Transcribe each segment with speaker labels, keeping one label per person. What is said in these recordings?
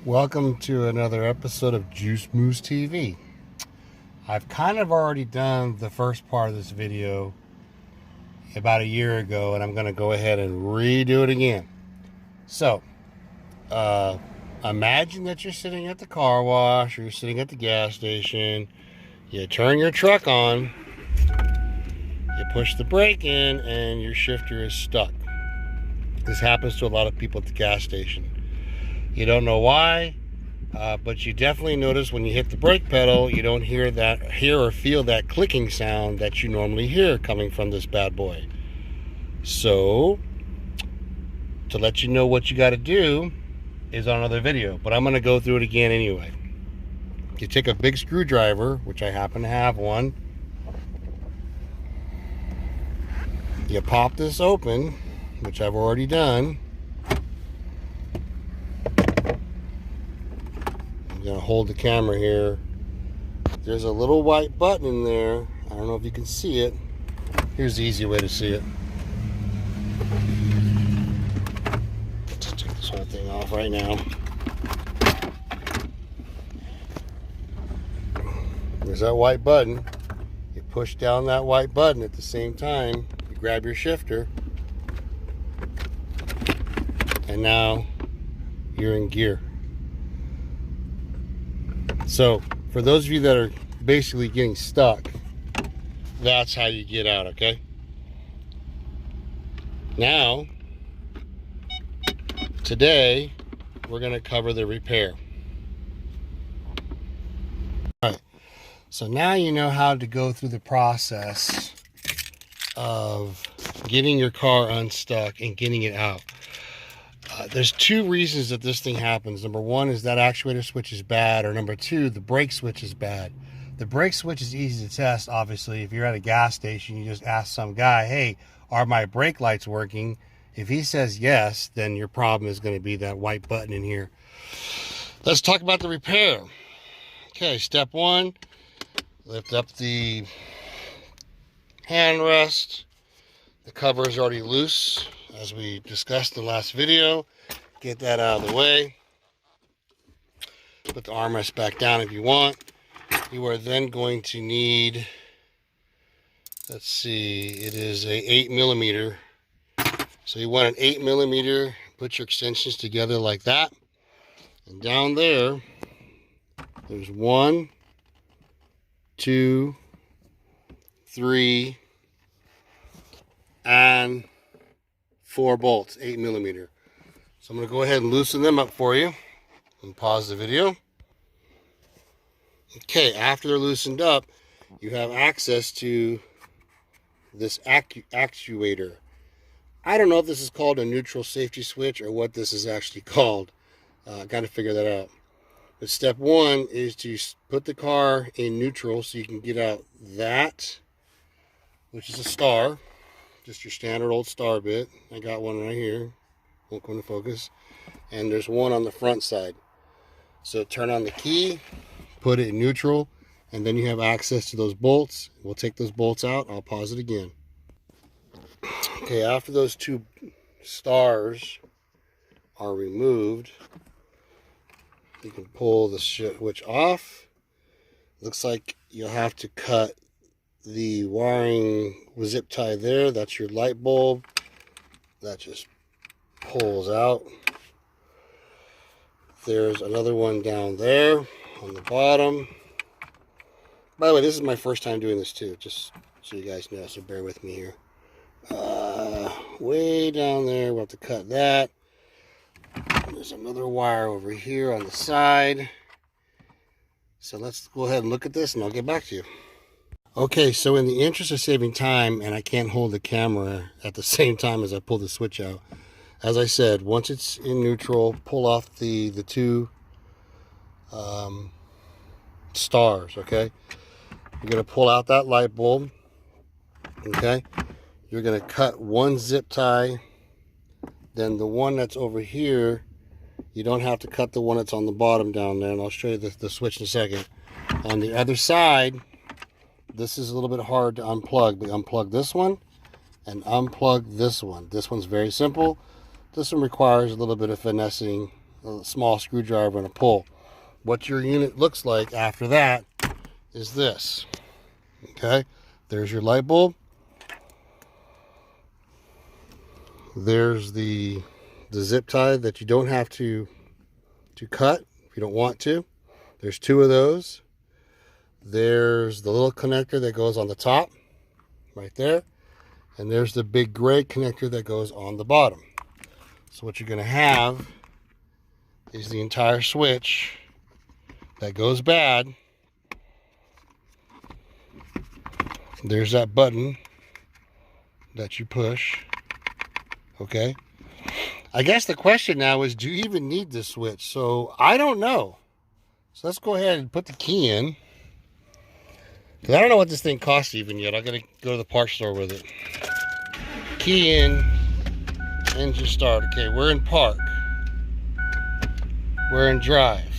Speaker 1: Welcome to another episode of Juice Moose TV. I've kind of already done the first part of this video about a year ago, and I'm going to go ahead and redo it again. So, imagine that you're sitting at the car wash or you're sitting at the gas station. You turn your truck on, you push the brake in, and your shifter is stuck. This happens to a lot of people at the gas station. You don't know why, but you definitely notice when you hit the brake pedal, you don't hear or feel that clicking sound that you normally hear coming from this bad boy. So, to let you know what you got to do is on another video, but I'm going to go through it again anyway. You take a big screwdriver, which I happen to have one. You pop this open, which I've already done. I'm going to hold the camera here. There's a little white button in there. I don't know if you can see it. Here's the easy way to see it. Let's take this whole thing off right now. There's that white button. You push down that white button at the same time. You grab your shifter. And now you're in gear. So, for those of you that are basically getting stuck, that's how you get out, okay? Now, today, we're going to cover the repair. Alright, so now you know how to go through the process of getting your car unstuck and getting it out. There's two reasons that this thing happens. Number one is that actuator switch is bad, or number two, the brake switch is bad. The brake switch is easy to test, obviously. If you're at a gas station, you just ask some guy, hey, are my brake lights working? If he says yes, then your problem is going to be that white button in here. Let's talk about the repair. Okay, step one, lift up the handrest. The cover is already loose, as we discussed in the last video. Get that out of the way. Put the armrest back down if you want. You are then going to need, let's see, it is a 8mm. So you want an 8mm, put your extensions together like that. And down there, there's 1, 2, 3, and 4 bolts, 8mm. So I'm going to go ahead and loosen them up for you and pause the video. Okay, after they're loosened up, you have access to this actuator. I don't know if this is called a neutral safety switch or what this is actually called. Got to figure that out. But step one is to put the car in neutral so you can get out that, which is a star. Just your standard old star bit. I got one right here. Won't go into focus. And there's one on the front side. So turn on the key, put it in neutral, and then you have access to those bolts. We'll take those bolts out. I'll pause it again. Okay, after those two stars are removed, you can pull the switch off. Looks like you'll have to cut the wiring zip tie there. That's your light bulb. That just pulls out. There's another one down there on the bottom. By the way, this is my first time doing this too, just so you guys know, so bear with me here. Way down there, we'll have to cut that. There's another wire over here on the side. So let's go ahead and look at this and I'll get back to you. Okay, so in the interest of saving time, and I can't hold the camera at the same time as I pull the switch out, as I said, once it's in neutral, pull off the two stars, okay? You're going to pull out that light bulb, okay? You're going to cut one zip tie, then the one that's over here, you don't have to cut the one that's on the bottom down there, and I'll show you the switch in a second. On the other side, this is a little bit hard to unplug, but unplug this one and unplug this one. This one's very simple. This one requires a little bit of finessing a small screwdriver and a pull. What your unit looks like after that is this. Okay, there's your light bulb. There's the zip tie that you don't have to cut if you don't want to. There's 2 of those. There's the little connector that goes on the top right there, and there's the big gray connector that goes on the bottom. So what you're going to have is the entire switch that goes bad. There's that button that you push. Okay, I guess the question now is, do you even need this switch? So I don't know. So let's go ahead and put the key in, because I don't know what this thing costs even yet. I gotta go to the parts store with it. Key in, engine start. Okay, we're in park. We're in drive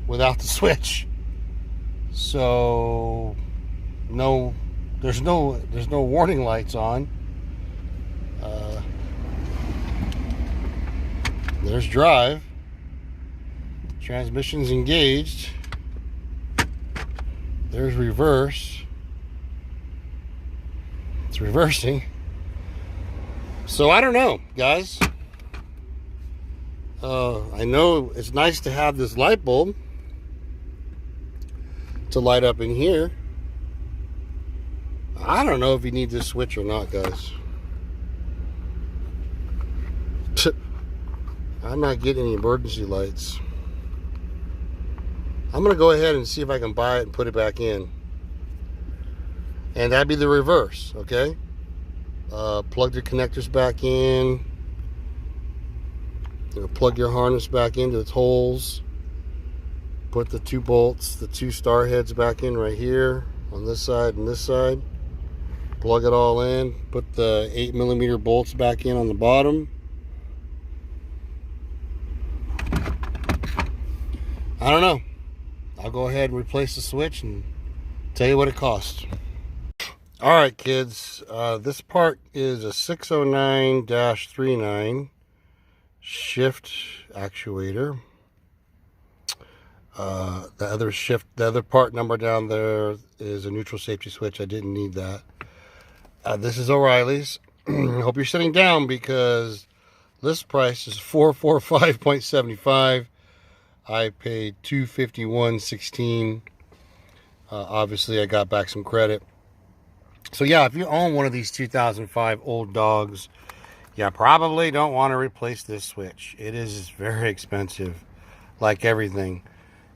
Speaker 1: without the switch. So no, there's no warning lights on. There's drive. Transmission's engaged. There's reverse. It's reversing. So I don't know, guys. I know it's nice to have this light bulb to light up in here. I don't know if you need this switch or not, guys. I'm not getting any emergency lights. I'm gonna go ahead and see if I can buy it and put it back in. And that'd be the reverse, okay? Plug the connectors back in. Plug your harness back into its holes. Put the 2 bolts, the 2 star heads back in right here on this side and this side. Plug it all in. Put the 8mm bolts back in on the bottom. I don't know. I'll go ahead and replace the switch and tell you what it costs. All right, kids. This part is a 609-39 shift actuator. The other part number down there is a neutral safety switch. I didn't need that. This is O'Reilly's. I hope you're sitting down, because list price is $445.75. I paid $251.16. Obviously, I got back some credit. So yeah, if you own one of these 2005 old dogs, you probably don't want to replace this switch. It is very expensive, like everything.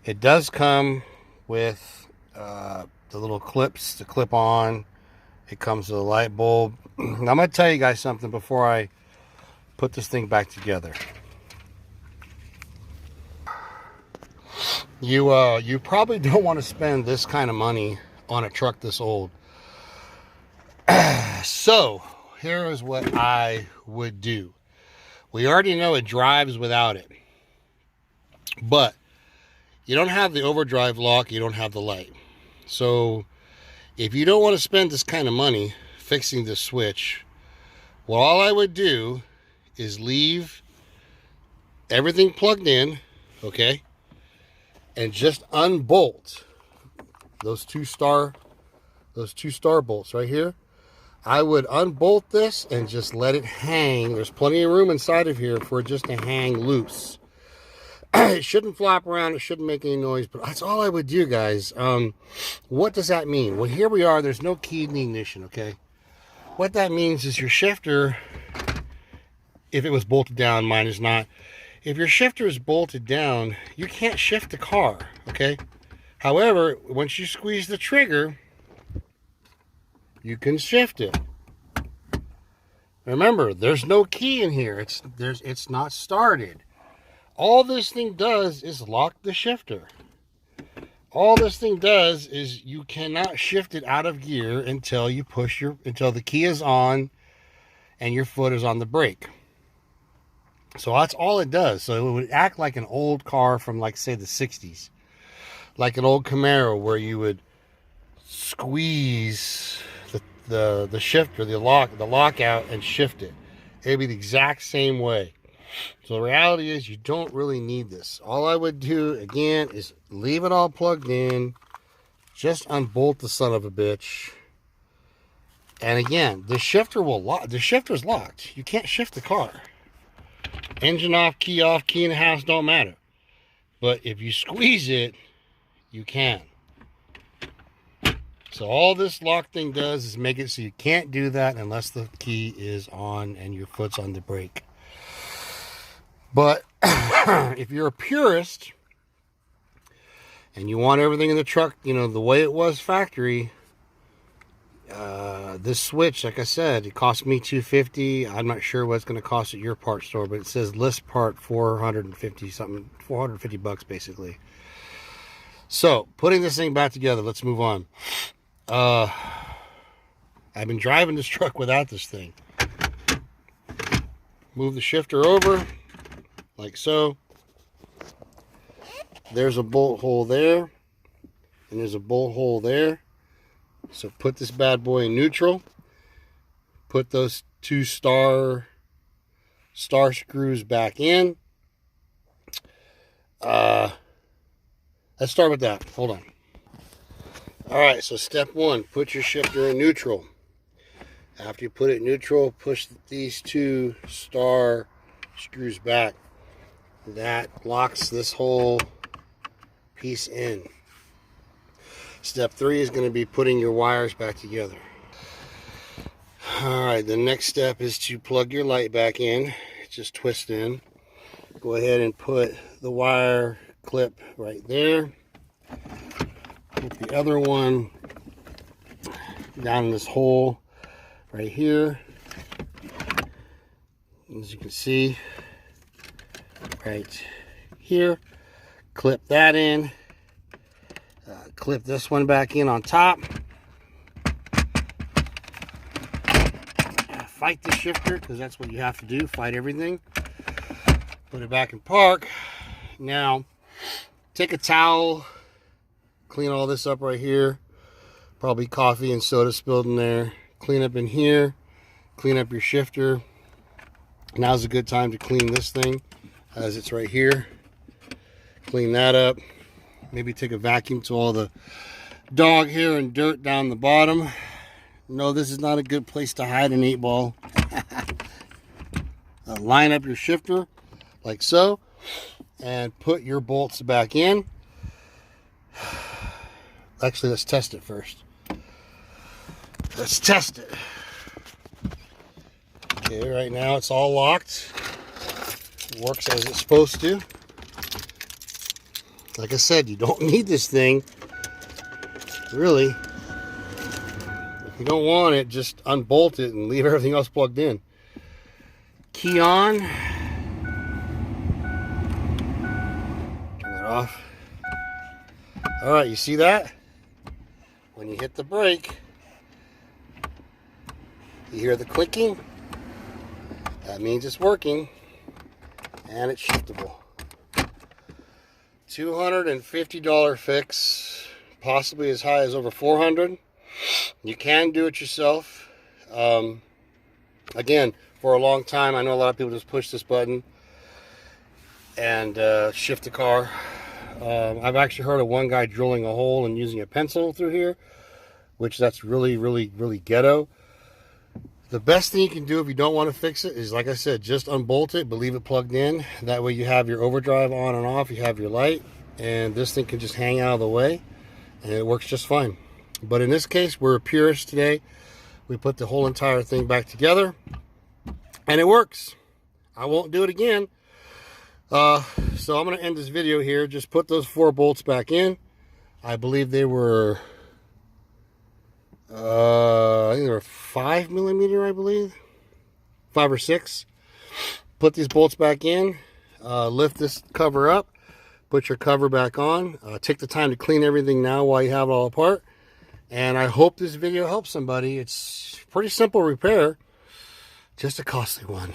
Speaker 1: It does come with the little clips to clip on. It comes with a light bulb. Now, I'm going to tell you guys something before I put this thing back together. You probably don't want to spend this kind of money on a truck this old. So here is what I would do. We already know it drives without it, but you don't have the overdrive lock, you don't have the light. So if you don't want to spend this kind of money fixing this switch, well, all I would do is leave everything plugged in, okay, and just unbolt those two star bolts right here. I would unbolt this and just let it hang. There's plenty of room inside of here for it just to hang loose. It shouldn't flop around. It shouldn't make any noise, but that's all I would do, guys. What does that mean? Well, here we are. There's no key in the ignition, okay? What that means is your shifter, if it was bolted down, mine is not. If your shifter is bolted down, you can't shift the car, okay? However, once you squeeze the trigger, you can shift it. Remember, there's no key in here. It's not started. All this thing does is lock the shifter. All this thing does is you cannot shift it out of gear until you until the key is on and your foot is on the brake. So that's all it does. So it would act like an old car from, like, say, the 60s. Like an old Camaro, where you would squeeze the shifter, the lockout, and shift it. It'd be the exact same way. So the reality is you don't really need this. All I would do, again, is leave it all plugged in. Just unbolt the son of a bitch. And again, the shifter will lock. The shifter's locked. You can't shift the car. Engine off, key in the house, don't matter. But if you squeeze it, you can. So all this lock thing does is make it so you can't do that unless the key is on and your foot's on the brake. But if you're a purist and you want everything in the truck, you know, the way it was factory, this switch, like I said, it cost me $250. I'm not sure what it's going to cost at your parts store, but it says list part 450 something, 450 bucks basically. So putting this thing back together, let's move on. I've been driving this truck without this thing. Move the shifter over like so. There's a bolt hole there, and there's a bolt hole there. So put this bad boy in neutral. Put those two star screws back in. Let's start with that. Hold on. All right, so step one, put your shifter in neutral. After you put it in neutral, push these two star screws back. That locks this whole piece in. Step three is going to be putting your wires back together. Alright, the next step is to plug your light back in. Just twist in. Go ahead and put the wire clip right there. Put the other one down in this hole right here. As you can see, right here. Clip that in. Clip this one back in on top. Fight the shifter, because that's what you have to do. Fight everything. Put it back in park. Now, take a towel. Clean all this up right here. Probably coffee and soda spilled in there. Clean up in here. Clean up your shifter. Now's a good time to clean this thing, as it's right here. Clean that up. Maybe take a vacuum to all the dog hair and dirt down the bottom. No, this is not a good place to hide an 8-ball. Line up your shifter like so, and put your bolts back in. Actually, let's test it first. Let's test it. Okay, right now it's all locked. It works as it's supposed to. Like I said, you don't need this thing, really. If you don't want it, just unbolt it and leave everything else plugged in. Key on. Turn that off. All right, you see that? When you hit the brake, you hear the clicking. That means it's working, and it's shiftable. $250 fix, possibly as high as over $400. You can do it yourself. Again, for a long time, I know a lot of people just push this button and shift the car. I've actually heard of one guy drilling a hole and using a pencil through here, which that's really, really, really ghetto. The best thing you can do if you don't want to fix it is, like I said, just unbolt it, but leave it plugged in. That way you have your overdrive on and off, you have your light, and this thing can just hang out of the way, and it works just fine. But in this case, we're purists today. We put the whole entire thing back together, and it works. I won't do it again. So I'm going to end this video here. Just put those 4 bolts back in. I believe they were... I think they were 5mm, I believe. 5 or 6. Put these bolts back in. Lift this cover up. Put your cover back on. Take the time to clean everything now while you have it all apart. And I hope this video helps somebody. It's pretty simple repair. Just a costly one.